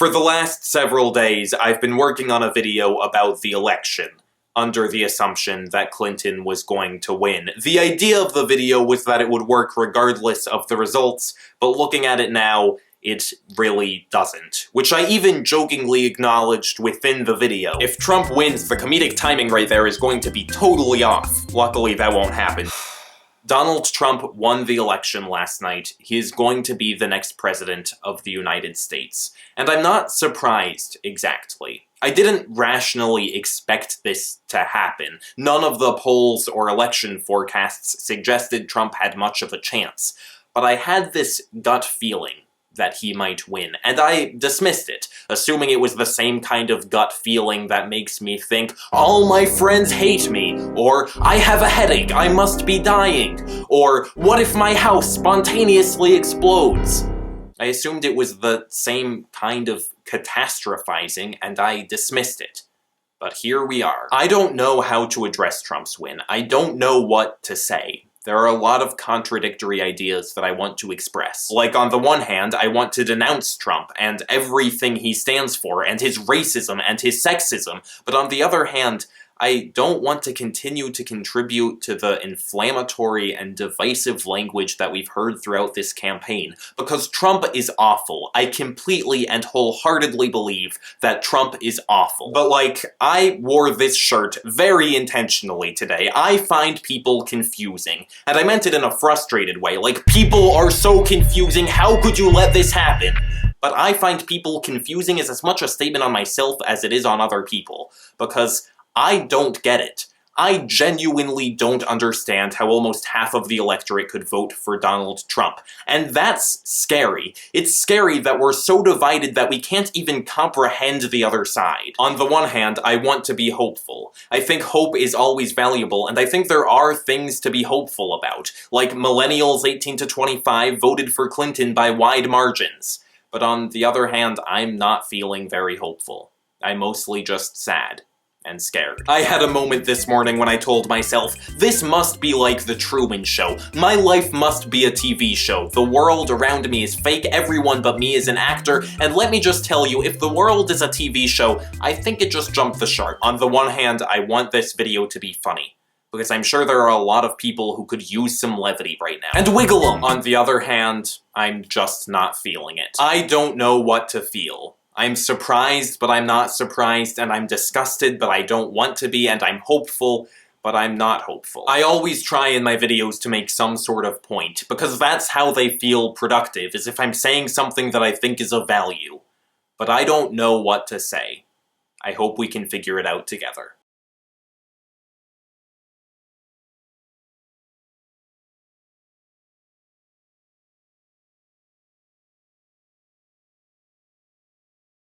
For the last several days, I've been working on a video about the election, under the assumption that Clinton was going to win. The idea of the video was that it would work regardless of the results, but looking at it now, it really doesn't. Which I even jokingly acknowledged within the video. If Trump wins, the comedic timing right there is going to be totally off. Luckily, that won't happen. Donald Trump won the election last night. He is going to be the next president of the United States. And I'm not surprised, exactly. I didn't rationally expect this to happen. None of the polls or election forecasts suggested Trump had much of a chance. But I had this gut feeling that he might win, and I dismissed it, assuming it was the same kind of gut feeling that makes me think, all my friends hate me, or I have a headache, I must be dying, or what if my house spontaneously explodes? I assumed it was the same kind of catastrophizing, and I dismissed it. But here we are. I don't know how to address Trump's win. I don't know what to say. There are a lot of contradictory ideas that I want to express. Like, on the one hand, I want to denounce Trump and everything he stands for, and his racism and his sexism, but on the other hand, I don't want to continue to contribute to the inflammatory and divisive language that we've heard throughout this campaign, because Trump is awful. I completely and wholeheartedly believe that Trump is awful. But like, I wore this shirt very intentionally today. I find people confusing. And I meant it in a frustrated way, like, people are so confusing, how could you let this happen? But I find people confusing is as much a statement on myself as it is on other people, because I don't get it. I genuinely don't understand how almost half of the electorate could vote for Donald Trump. And that's scary. It's scary that we're so divided that we can't even comprehend the other side. On the one hand, I want to be hopeful. I think hope is always valuable, and I think there are things to be hopeful about. Like millennials 18 to 25 voted for Clinton by wide margins. But on the other hand, I'm not feeling very hopeful. I'm mostly just sad. And scared. I had a moment this morning when I told myself, this must be like the Truman Show. My life must be a TV show. The world around me is fake, everyone but me is an actor, and let me just tell you, if the world is a TV show, I think it just jumped the shark. On the one hand, I want this video to be funny, because I'm sure there are a lot of people who could use some levity right now. And wiggle 'em! On the other hand, I'm just not feeling it. I don't know what to feel. I'm surprised, but I'm not surprised, and I'm disgusted, but I don't want to be, and I'm hopeful, but I'm not hopeful. I always try in my videos to make some sort of point, because that's how they feel productive, is if I'm saying something that I think is of value. But I don't know what to say. I hope we can figure it out together.